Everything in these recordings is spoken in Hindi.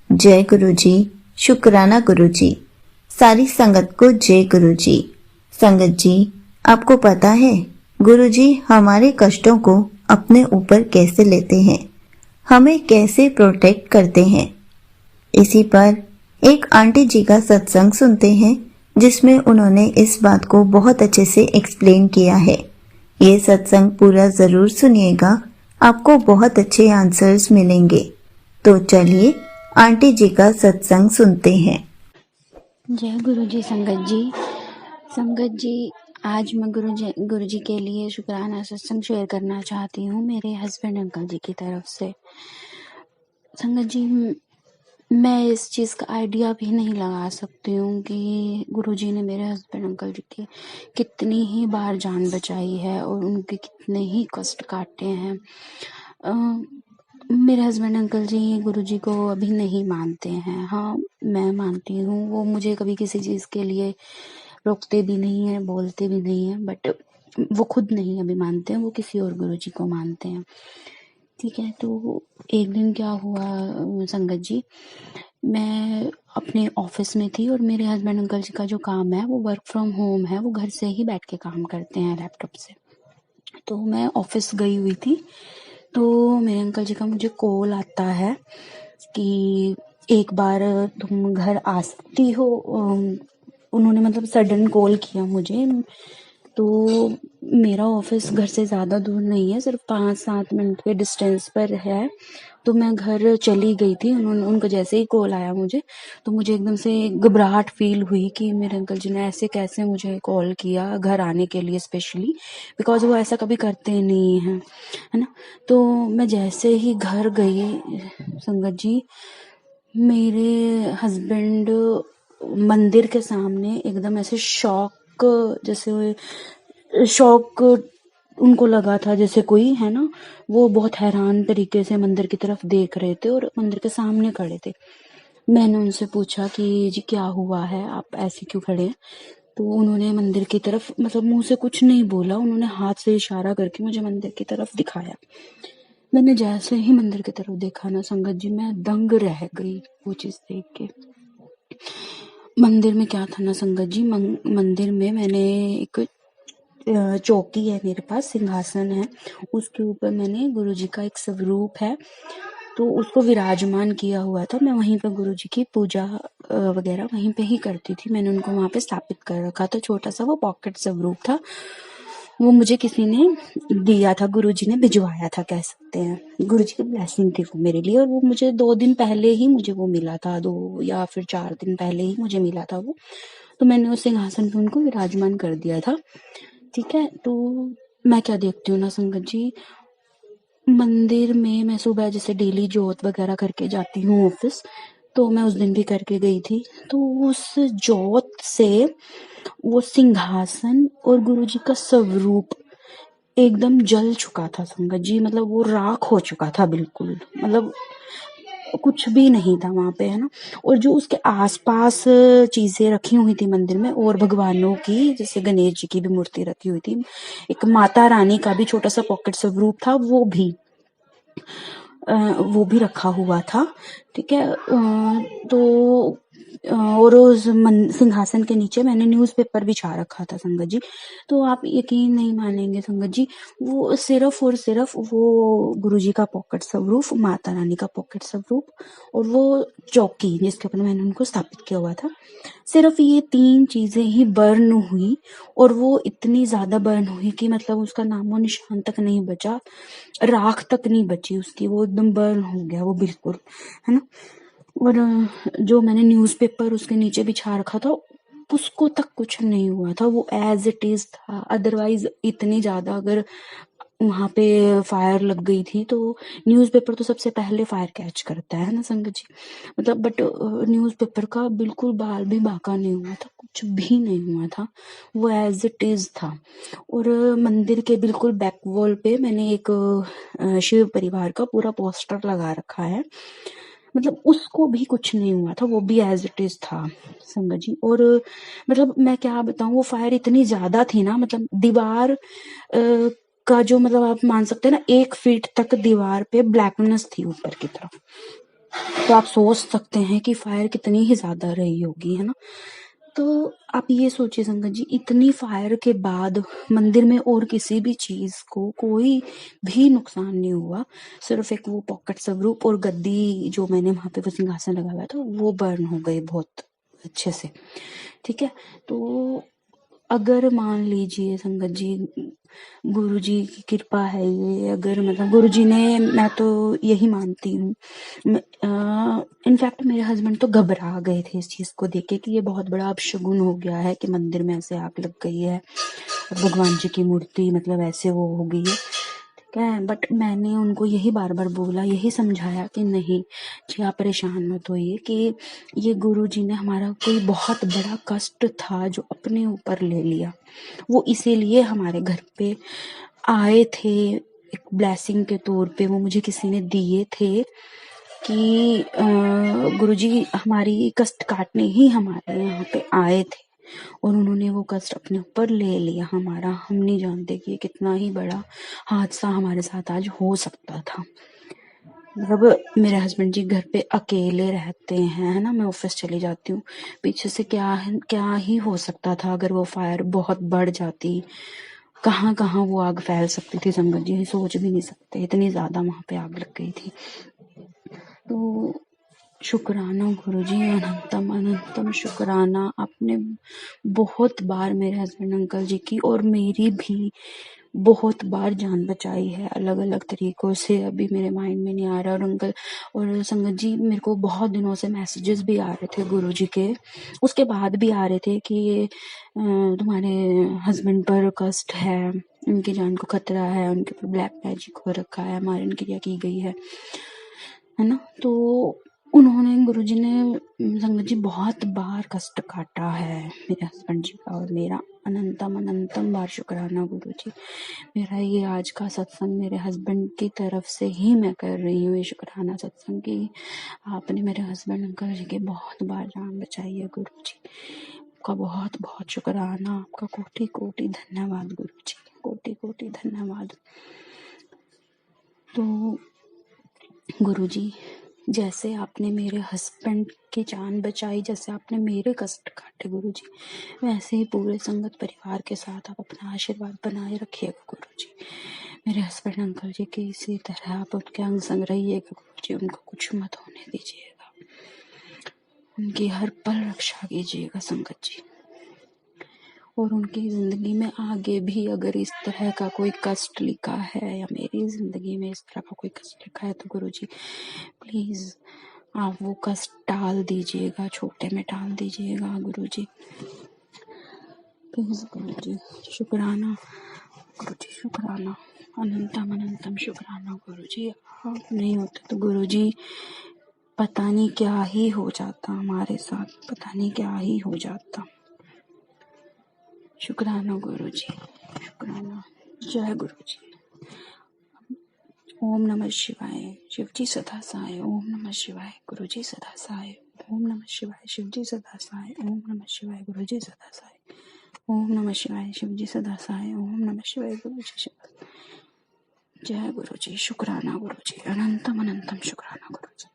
जय गुरु जी। शुक्राना गुरु जी। सारी संगत को जय गुरु जी। संगत जी, आपको पता है गुरु जी हमारे कष्टों को अपने ऊपर कैसे लेते हैं, हमें कैसे प्रोटेक्ट करते हैं। इसी पर एक आंटी जी का सत्संग सुनते हैं जिसमें उन्होंने इस बात को बहुत अच्छे से एक्सप्लेन किया है। ये सत्संग पूरा जरूर सुनिएगा, आपको बहुत अच्छे आंसर्स मिलेंगे। तो चलिए आंटी जी का सत्संग सुनते हैं। जय गुरु जी। संगत जी, आज मैं गुरु जी के लिए शुक्राना सत्संग शेयर करना चाहती हूँ मेरे हस्बैंड अंकल जी की तरफ से। संगत जी, मैं इस चीज़ का आइडिया भी नहीं लगा सकती हूँ कि गुरुजी ने मेरे हस्बैंड अंकल जी की कितनी ही बार जान बचाई है और उनके कितने ही कष्ट काटे हैं। मेरे हस्बैंड अंकल जी गुरुजी को अभी नहीं मानते हैं। हाँ, मैं मानती हूँ। वो मुझे कभी किसी चीज़ के लिए रोकते भी नहीं है, बोलते भी नहीं है, बट वो खुद नहीं अभी मानते हैं, वो किसी और गुरुजी को मानते हैं। ठीक है, तो एक दिन क्या हुआ संगत जी, मैं अपने ऑफिस में थी और मेरे हस्बैंड अंकल जी का जो काम है वो वर्क फ्रॉम होम है, वो घर से ही बैठ के काम करते हैं लैपटॉप से। तो मैं ऑफिस गई हुई थी, तो मेरे अंकल जी का मुझे कॉल आता है कि एक बार तुम घर आ सकती हो। उन्होंने मतलब सडन कॉल किया मुझे। तो मेरा ऑफिस घर से ज़्यादा दूर नहीं है, सिर्फ 5-7 मिनट के डिस्टेंस पर है। तो मैं घर चली गई थी। उनका जैसे ही कॉल आया मुझे, तो मुझे एकदम से घबराहट फील हुई कि मेरे अंकल जी ने ऐसे कैसे मुझे कॉल किया घर आने के लिए, स्पेशली बिकॉज वो ऐसा कभी करते नहीं हैं, है ना। तो मैं जैसे ही घर गई संगत जी, मेरे हस्बैंड मंदिर के सामने एकदम ऐसे शॉक उनको लगा था, जैसे कोई है ना, वो बहुत हैरान तरीके से मंदिर की तरफ देख रहे थे और मंदिर के सामने खड़े थे। मैंने उनसे पूछा कि जी क्या हुआ है, आप ऐसे क्यों खड़े हैं। तो उन्होंने मंदिर की तरफ मतलब मुंह से कुछ नहीं बोला, उन्होंने हाथ से इशारा करके मुझे मंदिर की तरफ दिखाया। मैंने जैसे ही मंदिर की तरफ देखा ना संगत जी, मैं दंग रह गई वो चीज देख के। मंदिर में क्या था ना संगत जी, मंदिर में मैंने एक चौकी है मेरे पास, सिंहासन है, उसके ऊपर मैंने गुरुजी का एक स्वरूप है, तो उसको विराजमान किया हुआ था। मैं वहीं पे गुरुजी की पूजा वगैरह वहीं पे ही करती थी। मैंने उनको वहां पे स्थापित कर रखा था। छोटा सा वो पॉकेट स्वरूप था, वो मुझे किसी ने दिया था, गुरुजी ने भिजवाया था कह सकते हैं। गुरुजी की ब्लेसिंग थी वो मेरे लिए, और वो मुझे 2 दिन पहले ही मुझे वो मिला था, 2 या फिर 4 दिन पहले ही मुझे मिला था वो। तो मैंने उस सिंहासन पे उनको विराजमान कर दिया था। ठीक है, तो मैं क्या देखती हूँ ना संगत जी, मंदिर में मैं सुबह जैसे डेली जोत वगैरह करके जाती हूँ ऑफिस, तो मैं उस दिन भी करके गई थी। तो उस जोत से वो सिंहासन और गुरुजी का स्वरूप एकदम जल चुका था संगत जी, मतलब वो राख हो चुका था बिल्कुल, मतलब कुछ भी नहीं था वहां पे, है ना। और जो उसके आसपास चीजें रखी हुई थी मंदिर में, और भगवानों की जैसे गणेश जी की भी मूर्ति रखी हुई थी, एक माता रानी का भी छोटा सा पॉकेट स्वरूप था, वो भी रखा हुआ था। ठीक है, तो और उस सिंहासन के नीचे मैंने न्यूज़पेपर बिछा रखा था संगत जी। तो आप यकीन नहीं मानेंगे संगत जी, वो सिर्फ और सिर्फ वो गुरुजी का पॉकेट स्वरूप, माता रानी का पॉकेट स्वरूप, और वो चौकी जिसके ऊपर मैंने उनको स्थापित किया हुआ था, सिर्फ ये 3 चीजें ही बर्न हुई। और वो इतनी ज्यादा बर्न हुई कि मतलब उसका नामो निशान तक नहीं बचा, राख तक नहीं बची उसकी, वो एकदम बर्न हो गया वो बिल्कुल, है ना। और जो मैंने न्यूज़पेपर उसके नीचे बिछा रखा था, उसको तक कुछ नहीं हुआ था, वो एज इट इज था। अदरवाइज इतनी ज्यादा अगर वहां पे फायर लग गई थी, तो न्यूज़पेपर तो सबसे पहले फायर कैच करता है ना संगत जी, मतलब बट न्यूज़पेपर का बिल्कुल बाल भी बाका नहीं हुआ था, कुछ भी नहीं हुआ था, वो एज इट इज था। और मंदिर के बिल्कुल बैक वॉल पे मैंने एक शिव परिवार का पूरा पोस्टर लगा रखा है, मतलब उसको भी कुछ नहीं हुआ था, वो भी एज इट इज था संगत जी। और मतलब मैं क्या बताऊं, वो फायर इतनी ज्यादा थी ना, मतलब दीवार का जो मतलब आप मान सकते हैं ना, 1 फीट तक दीवार पे ब्लैकनेस थी ऊपर की तरफ, तो आप सोच सकते हैं कि फायर कितनी ही ज्यादा रही होगी, है ना। तो आप ये सोचिए संगत जी, इतनी फायर के बाद मंदिर में और किसी भी चीज को कोई भी नुकसान नहीं हुआ, सिर्फ एक वो पॉकेट स्वरूप और गद्दी जो मैंने वहां पे वो सिंहासन लगा हुआ था वो बर्न हो गए बहुत अच्छे से। ठीक है, तो अगर मान लीजिए संगत जी गुरु जी की कृपा है ये, अगर मतलब गुरु जी ने, मैं तो यही मानती हूँ, इनफैक्ट मेरे हस्बैंड तो घबरा गए थे इस चीज को देख के कि ये बहुत बड़ा अपशगुन हो गया है कि मंदिर में ऐसे आग लग गई है और भगवान जी की मूर्ति मतलब ऐसे वो हो गई है। ठीक है, बट मैंने उनको यही बार बार बोला, यही समझाया कि नहीं जी आप परेशान मत होइए, कि ये गुरु जी ने हमारा कोई बहुत बड़ा कष्ट था जो अपने ऊपर ले लिया, वो इसीलिए हमारे घर पे आए थे एक ब्लेसिंग के तौर पे, वो मुझे किसी ने दिए थे कि गुरुजी हमारी कष्ट काटने ही हमारे यहाँ पे आए थे और उन्होंने वो कष्ट अपने ऊपर ले लिया हमारा। हम नहीं जानते कि ये कितना ही बड़ा हादसा हमारे साथ आज हो सकता था। मतलब मेरे हस्बैंड जी घर पे अकेले रहते हैं, है ना, मैं ऑफिस चली जाती हूँ, पीछे से क्या ही हो सकता था अगर वो फायर बहुत बढ़ जाती, कहाँ कहाँ वो आग फैल सकती थी संगत जी, सोच भी नहीं सकते, इतनी ज्यादा वहां पे आग लग गई थी। तो शुक्राना गुरुजी, अनंतम अनंतम शुक्राना। आपने बहुत बार मेरे हस्बैंड अंकल जी की और मेरी भी बहुत बार जान बचाई है अलग अलग तरीकों से, अभी मेरे माइंड में नहीं आ रहा। और अंकल और संगत जी मेरे को बहुत दिनों से मैसेजेस भी आ रहे थे गुरुजी के, उसके बाद भी आ रहे थे कि तुम्हारे हस्बैंड पर कष्ट है, उनकी जान को खतरा है, उनके ऊपर ब्लैक मैजिक हो रखा है, मारन क्रिया की गई है ना। तो उन्होंने गुरुजी ने संगत जी बहुत बार कष्ट काटा है मेरे हस्बैंड जी का और मेरा। अनंतम अनंतम बार शुक्राना गुरुजी। मेरा ये आज का सत्संग मेरे हस्बैंड की तरफ से ही मैं कर रही हूँ, ये शुक्राना सत्संग की आपने मेरे हस्बैंड अंकल जी की बहुत बार जान बचाई है गुरुजी। आपका बहुत बहुत शुक्राना, आपका कोटि कोटि धन्यवाद गुरुजी, कोटि कोटि धन्यवाद। तो गुरुजी जैसे आपने मेरे हस्बैंड की जान बचाई, जैसे आपने मेरे कष्ट काटे गुरुजी, वैसे ही पूरे संगत परिवार के साथ आप अपना आशीर्वाद बनाए रखिएगा गुरुजी। मेरे हस्बैंड अंकल जी की इसी तरह आप उनके अंग संग रहिएगा गुरुजी, उनको कुछ मत होने दीजिएगा, उनकी हर पल रक्षा कीजिएगा संगत जी। और उनकी जिंदगी में आगे भी अगर इस तरह का कोई कष्ट लिखा है या मेरी जिंदगी में इस तरह का कोई कष्ट लिखा है तो गुरुजी प्लीज आप वो कष्ट टाल दीजिएगा, छोटे में टाल दीजिएगा गुरुजी, प्लीज गुरुजी। शुक्राना गुरुजी, शुक्राना, अनंतम अनंतम शुक्राना गुरुजी। आप नहीं होते तो गुरुजी पता नहीं क्या ही हो जाता हमारे साथ, पता नहीं क्या ही हो जाता। शुक्राना गुरुजी, शुक्राना। जय गुरुजी। ओम नमः शिवाय, शिवजी सदा सहाय। ओम नमः शिवाय, गुरुजी सदा सहाय। ओम नमः शिवाय, शिवजी सदा सहाय। ओम नमः शिवाय, गुरुजी सदा सहाय। ओम नमः शिवाय, शिवजी सदा सहाय। ओम नमः शिवाय, गुरुजी सदा। जय गुरुजी, शुक्राना गुरुजी, अनंतम अनंतम शुक्राना Guruji.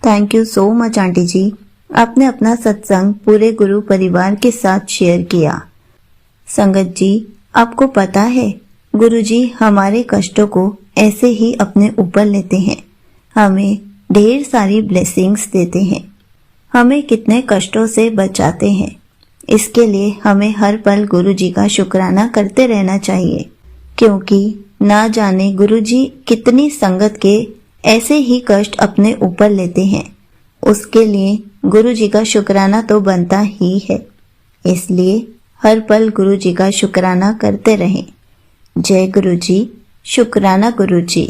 Thank you so much aunty ji, आपने अपना सत्संग पूरे गुरु परिवार के साथ शेयर किया। संगत जी आपको पता है गुरुजी हमारे कष्टों को ऐसे ही अपने ऊपर लेते हैं, हमें ढेर सारी ब्लेसिंग्स देते हैं, हमें कितने कष्टों से बचाते हैं। इसके लिए हमें हर पल गुरुजी का शुक्राना करते रहना चाहिए, क्योंकि ना जाने गुरुजी कितनी संगत के ऐसे ही कष्ट अपने ऊपर लेते हैं। उसके लिए गुरुजी का शुक्राना तो बनता ही है, इसलिए हर पल गुरुजी का शुक्राना करते रहें। जय गुरुजी, शुक्राना गुरुजी।